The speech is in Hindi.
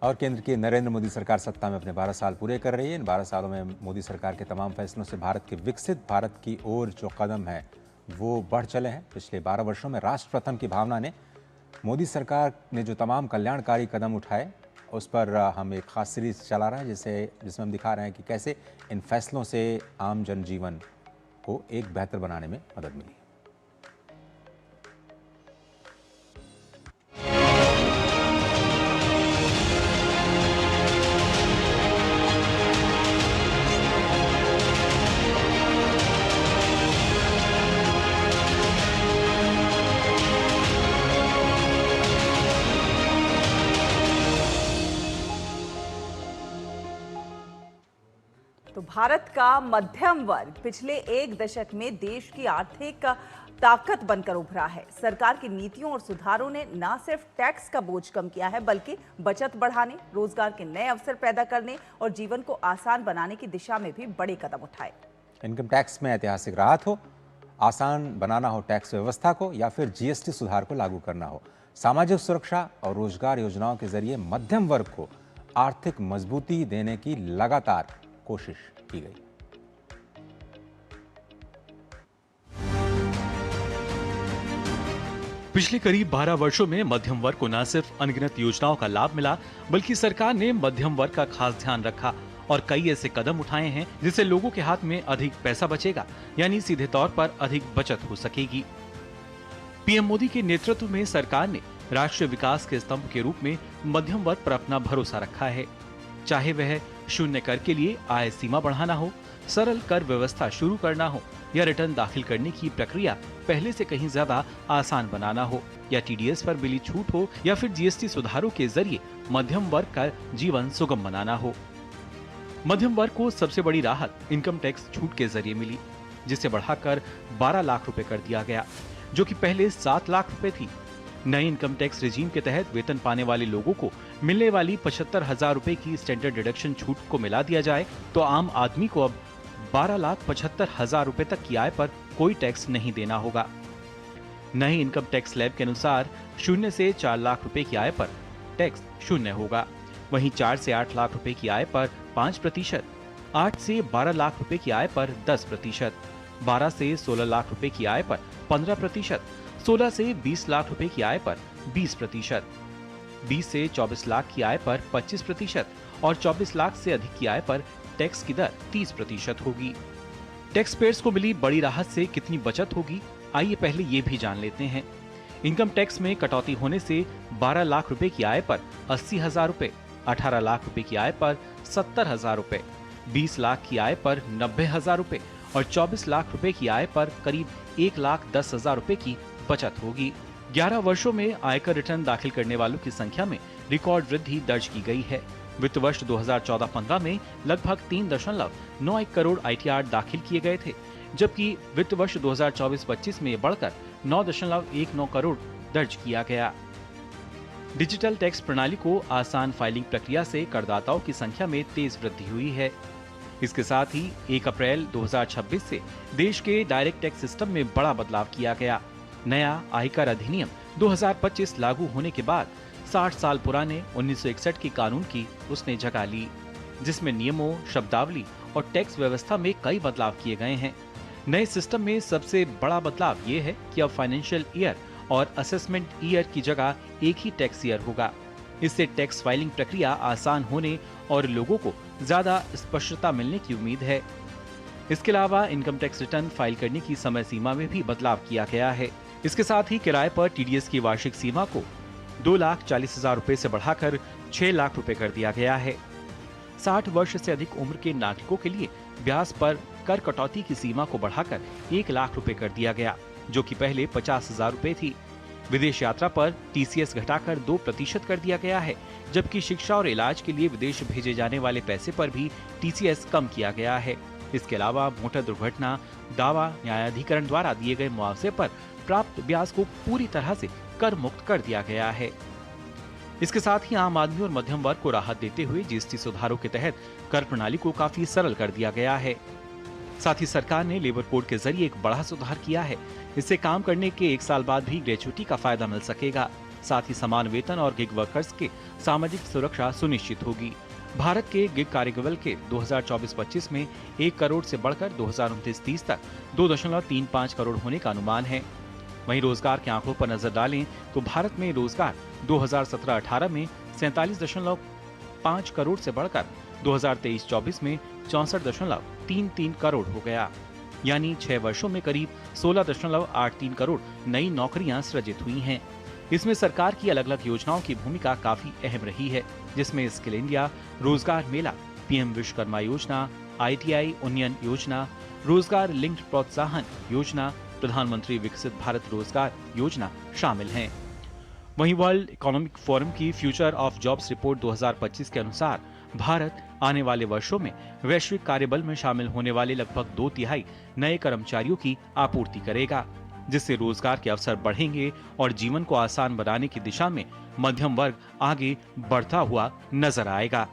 और केंद्र की नरेंद्र मोदी सरकार सत्ता में अपने 12 साल पूरे कर रही है। इन 12 सालों में मोदी सरकार के तमाम फैसलों से भारत के विकसित भारत की ओर जो कदम है वो बढ़ चले हैं। पिछले 12 वर्षों में राष्ट्र प्रथम की भावना ने मोदी सरकार ने जो तमाम कल्याणकारी कदम उठाए उस पर हम एक खास सीरीज चला रहे हैं जिसमें हम दिखा रहे हैं कि कैसे इन फैसलों से आम जनजीवन को एक बेहतर बनाने में मदद मिली। तो भारत का मध्यम वर्ग पिछले एक दशक में देश की आर्थिक ताकत बनकर उभरा है। सरकार की नीतियों और सुधारों ने न सिर्फ टैक्स का बोझ कम किया है बल्कि बचत बढ़ाने, रोजगार के नए अवसर पैदा करने और जीवन को आसान बनाने की दिशा में भी बड़े कदम उठाए। इनकम टैक्स में ऐतिहासिक राहत हो, आसान बनाना हो टैक्स व्यवस्था को, या फिर जीएसटी सुधार को लागू करना हो, सामाजिक सुरक्षा और रोजगार योजनाओं के जरिए मध्यम वर्ग को आर्थिक मजबूती देने की लगातार कोशिश की गई। पिछले करीब 12 वर्षों में मध्यम वर्ग को न सिर्फ अनगिनत योजनाओं का लाभ मिला बल्कि सरकार ने मध्यम वर्ग का खास ध्यान रखा और कई ऐसे कदम उठाए हैं जिससे लोगों के हाथ में अधिक पैसा बचेगा, यानी सीधे तौर पर अधिक बचत हो सकेगी। पीएम मोदी के नेतृत्व में सरकार ने राष्ट्रीय विकास के स्तंभ के रूप में मध्यम वर्ग पर अपना भरोसा रखा है। चाहे वह शून्य कर के लिए आय सीमा बढ़ाना हो, सरल कर व्यवस्था शुरू करना हो, या रिटर्न दाखिल करने की प्रक्रिया पहले से कहीं ज्यादा आसान बनाना हो, या टीडीएस पर मिली छूट हो, या फिर जीएसटी सुधारों के जरिए मध्यम वर्ग का जीवन सुगम बनाना हो। मध्यम वर्ग को सबसे बड़ी राहत इनकम टैक्स छूट के जरिए मिली, जिसे बढ़ाकर 12 लाख रुपए कर दिया गया, जो कि पहले 7 लाख रुपए थी। नए इनकम टैक्स रिजीम के तहत वेतन पाने वाले लोगों को मिलने वाली 75,000 रुपए की स्टैंडर्ड डिडक्शन छूट को मिला दिया जाए तो आम आदमी को अब 12,75,000 रुपए तक की आय पर कोई टैक्स नहीं देना होगा। नए इनकम टैक्स स्लैब के अनुसार 0 से 4 लाख रुपए की आय पर टैक्स 0 होगा, वहीं 4 से 8 लाख रुपए की आय पर 5%, 8 से 12 लाख रुपए की आय पर 10%, 12 से 16 लाख रुपए की आय पर 15%, 16 से 20 लाख रुपए की आय पर 20%, 20 से 24 लाख की आय पर 25% और 24 लाख से अधिक की आय पर टैक्स की दर 30% होगी। टैक्स पेयर्स को मिली बड़ी राहत से कितनी बचत होगी, आइए पहले ये भी जान लेते हैं। इनकम टैक्स में कटौती होने से 12 लाख रुपए की आय पर 80,000 रुपए, 18 लाख रुपए की आय पर 70,000 रुपए, 20 लाख की आय पर 90,000 रुपए और 24 लाख रुपए की आय पर करीब 1,10,000 रुपए की बचत होगी। 11 वर्षों में आयकर रिटर्न दाखिल करने वालों की संख्या में रिकॉर्ड वृद्धि दर्ज की गई है। वित्त वर्ष 2014-15 में लगभग 3.91 करोड़ आईटीआर दाखिल किए गए थे, जबकि वित्त वर्ष 2024-25 में बढ़कर 9.19 करोड़ दर्ज किया गया। डिजिटल टैक्स प्रणाली को आसान फाइलिंग प्रक्रिया से करदाताओं की संख्या में तेज वृद्धि हुई है। इसके साथ ही 1 अप्रैल 2026 से देश के डायरेक्ट टैक्स सिस्टम में बड़ा बदलाव किया गया। नया आयकर अधिनियम 2025 लागू होने के बाद 60 साल पुराने 1961 के कानून की उसने जगह ली, जिसमें नियमों, शब्दावली और टैक्स व्यवस्था में कई बदलाव किए गए हैं। नए सिस्टम में सबसे बड़ा बदलाव ये है कि अब फाइनेंशियल ईयर और असेसमेंट ईयर की जगह एक ही टैक्स ईयर होगा। इससे टैक्स फाइलिंग प्रक्रिया आसान होने और लोगों को ज्यादा स्पष्टता मिलने की उम्मीद है। इसके अलावा इनकम टैक्स रिटर्न फाइल करने की समय सीमा में भी बदलाव किया गया है। इसके साथ ही किराए पर टीडीएस की वार्षिक सीमा को 2,40,000 रुपए से बढ़ाकर 6 लाख रुपए कर दिया गया है। 60 वर्ष से अधिक उम्र के नागरिकों के लिए ब्याज पर कर कटौती की सीमा को बढ़ाकर 1 लाख रुपए कर दिया गया, जो कि पहले 50,000 रुपए थी। विदेश यात्रा पर टीसीएस घटाकर 2% कर दिया गया है, जबकि शिक्षा और इलाज के लिए विदेश भेजे जाने वाले पैसे पर भी टीसीएस कम किया गया है। इसके अलावा मोटर दुर्घटना दावा न्यायाधिकरण द्वारा दिए गए मुआवजे पर प्राप्त ब्याज को पूरी तरह से कर मुक्त कर दिया गया है। इसके साथ ही आम आदमी और मध्यम वर्ग को राहत देते हुए जीएसटी सुधारों के तहत कर प्रणाली को काफी सरल कर दिया गया है। साथ ही सरकार ने लेबर कोड के जरिए एक बड़ा सुधार किया है। इससे काम करने के 1 साल बाद भी ग्रेच्युटी का फायदा मिल सकेगा। साथ ही समान वेतन और गिग वर्कर्स के सामाजिक सुरक्षा सुनिश्चित होगी। भारत के गिग कार्यबल के 2024-25 में 1 करोड़ से बढ़कर 2029-30 तक 2.35 करोड़ होने का अनुमान है। वहीं रोजगार के आंकड़ों पर नजर डालें तो भारत में रोजगार 2017-18 में 47.5 करोड़ से बढ़कर 2023-24 में 64.33 करोड़ हो गया। यानी 6 वर्षों में करीब 16.83 करोड़ नई नौकरियां सृजित हुई हैं। इसमें सरकार की अलग अलग योजनाओं की भूमिका काफी अहम रही है, जिसमें स्किल इंडिया, रोजगार मेला, पीएम विश्वकर्मा योजना, ITI उन्नयन योजना, रोजगार लिंक्ड प्रोत्साहन योजना, प्रधानमंत्री विकसित भारत रोजगार योजना शामिल हैं। वहीं वर्ल्ड इकोनॉमिक फोरम की फ्यूचर ऑफ जॉब्स रिपोर्ट 2025 के अनुसार भारत आने वाले वर्षों में वैश्विक कार्यबल में शामिल होने वाले लगभग 2/3 नए कर्मचारियों की आपूर्ति करेगा, जिससे रोजगार के अवसर बढ़ेंगे और जीवन को आसान बनाने की दिशा में मध्यम वर्ग आगे बढ़ता हुआ नजर आएगा।